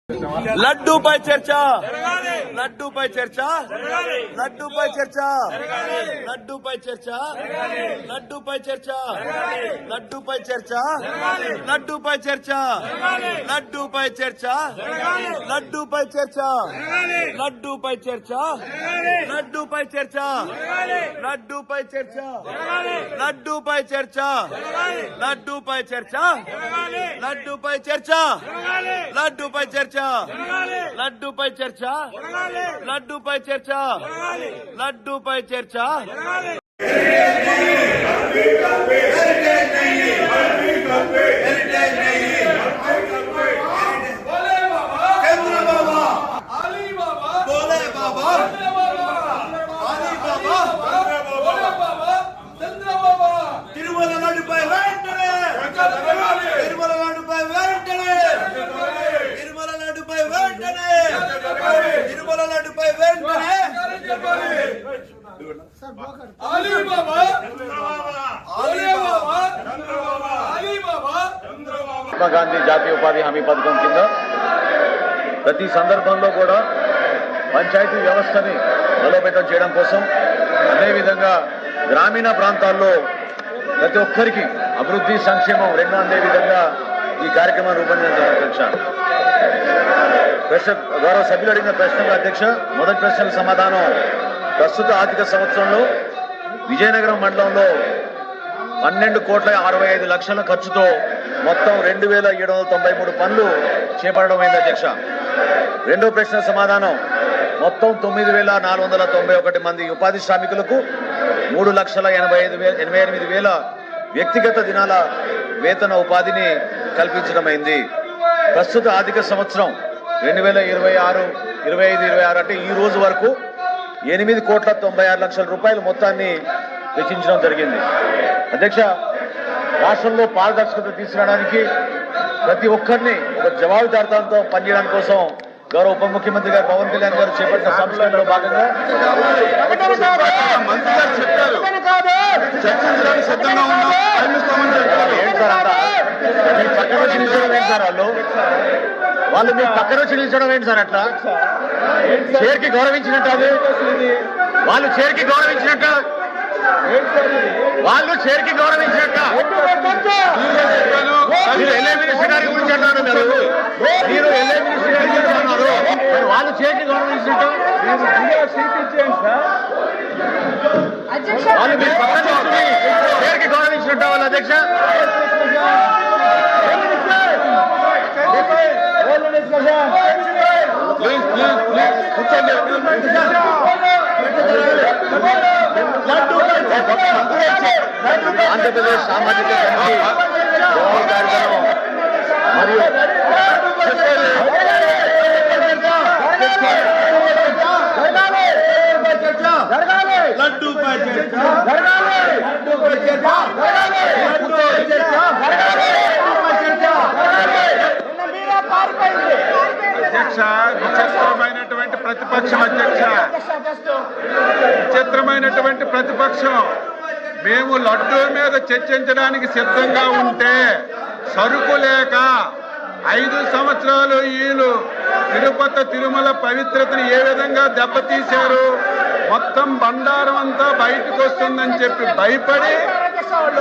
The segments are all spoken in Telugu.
లడ్డూపై చర్చ లడ్డూపై చర్చ లడ్డూపై చర్చ లడ్డూపై చర్చ లడ్డూపై చర్చ లడ్డూపై చర్చ లడ్డూపై చర్చ లడ్డూపై చర్చ లడ్డూపై చర్చ లడ్డూపై చర్చ లడ్డూపై చర్చ లడ్డూపై చర్చ లడ్డూపై చర్చ లడ్డూపై చర్చ లడ్డూపై చర్చ లడ్డూపై చర్చ లడ్డూపై చర్చ లడ్డూపై చర్చ లడ్డూపై చర్చ మహాత్మా గాంధీ జాతీయ ఉపాధి హామీ పథకం కింద ప్రతి సందర్భంలో కూడా పంచాయతీ వ్యవస్థని బలోపేతం చేయడం కోసం, అదేవిధంగా గ్రామీణ ప్రాంతాల్లో ప్రతి ఒక్కరికి అభివృద్ధి సంక్షేమం రెండు అందే విధంగా ఈ కార్యక్రమం రూపొందించారు. అధ్యక్ష, గౌరవ సభ్యులు అడిగిన ప్రశ్నకు అధ్యక్ష, మొదటి ప్రశ్నకు సమాధానం, ప్రస్తుత ఆర్థిక సంవత్సరంలో విజయనగరం మండలంలో 12,65,00,000 ఖర్చుతో మొత్తం 2,793 పనులు చేపట్టడమైంది. అధ్యక్ష, రెండో ప్రశ్న సమాధానం, మొత్తం 9,491 మంది ఉపాధి శ్రామికులకు 3,88,000 వ్యక్తిగత దినాల వేతన ఉపాధిని కల్పించడమైంది. ప్రస్తుత ఆర్థిక సంవత్సరం 2026 అంటే ఈ రోజు వరకు 8,96,00,000 రూపాయల మొత్తాన్ని వెచ్చించడం జరిగింది. అధ్యక్ష, రాష్ట్రంలో పారదర్శకత తీసుకురావడానికి ప్రతి ఒక్కరిని ఒక జవాబుదారితనంతో పనిచేయడానికి కోసం గౌరవ ఉప ముఖ్యమంత్రి గారు పవన్ కళ్యాణ్ గారు చేపట్టిన సంస్కరణలో భాగంగా వాళ్ళు మీ పక్కన వచ్చి నిల్చడం ఏంటి సార్? అట్లా చైర్కి గౌరవించినట్టు, అది వాళ్ళు చైర్కి గౌరవించినట్ట, వాళ్ళు చైర్కి గౌరవించినట్ట. మీరు ఎల్ఏ మినిస్టర్ గారి గురించి అంటున్నారు, మీరు ఎల్ఏ మినిస్టర్ గారి గురించి అన్నారు, వాళ్ళు చైర్కి గౌరవించినట్టు. వాళ్ళు మీరు పక్కన వచ్చి చైర్కి గౌరవించినట్ట వాళ్ళు. అధ్యక్ష, ఆంధ్రప్రదేశ్ సామాజిక కమిటీ కార్యక్రమం మరియు అధ్యక్ష, విచిత్రమైనటువంటి ప్రతిపక్షం. అధ్యక్ష, విచిత్రమైనటువంటి ప్రతిపక్షం. మేము లడ్డూ మీద చర్చించడానికి సిద్ధంగా ఉంటే సరుకు లేక 5 సంవత్సరాలు వీళ్ళు తిరుపతి తిరుమల పవిత్రతను ఏ విధంగా దెబ్బతీశారు, మొత్తం బండారం అంతా బయటకు వస్తుందని చెప్పి భయపడి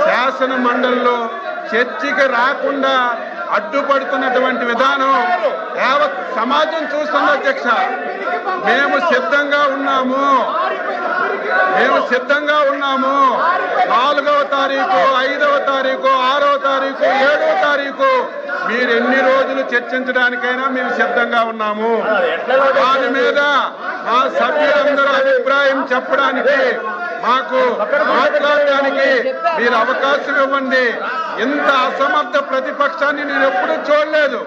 శాసన మండలిలో చర్చకి రాకుండా అడ్డుపడుతున్నటువంటి విధానం యావత్ సమాజం చూస్తుంది. అధ్యక్ష, మేము సిద్ధంగా ఉన్నాము, 4వ తారీఖు, 5వ తారీఖు, 6వ తారీఖు, 7వ తారీఖు మీరు ఎన్ని రోజులు చర్చించడానికైనా మేము సిద్ధంగా ఉన్నాము. దాని మీద మా సభ్యులందరూ అభిప్రాయం చెప్పడానికి, మాకు మాట్లాడడానికి మీరు అవకాశం ఇవ్వండి. ఇంత అసమర్థ ప్రతిపక్షాన్ని నేను ఎప్పుడూ చూడలేదు.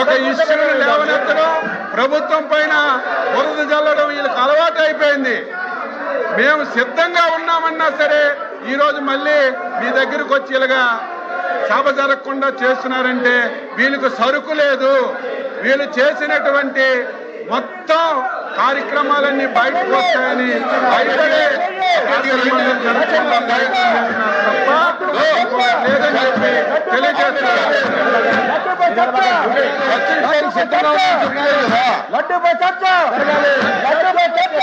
ఒక ఇష్యూను లేవనెత్తడం, ప్రభుత్వం పైన బురద జల్లడం వీళ్ళకి అలవాటు అయిపోయింది. మేము సిద్ధంగా ఉన్నామన్నా సరే ఈరోజు మళ్ళీ మీ దగ్గరకు వచ్చి ఇలాగా సభ జరగకుండా చేస్తున్నారంటే వీళ్ళకు సరుకు లేదు. వీళ్ళు చేసినటువంటి మొత్తం కార్యక్రమాలన్నీ బయటకు వస్తాయని భయపడే శాసనమండలి జరగకుండా ప్రయత్నం చేస్తున్నారు తప్ప ఇంకోటి లేదని చెప్పి తెలియజేస్తున్నారు. లడ్డూపై చర్చ లడ్డూపై చర్చ లడ్డూపై చర్చ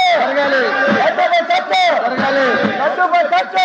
లడ్డూపై చర్చ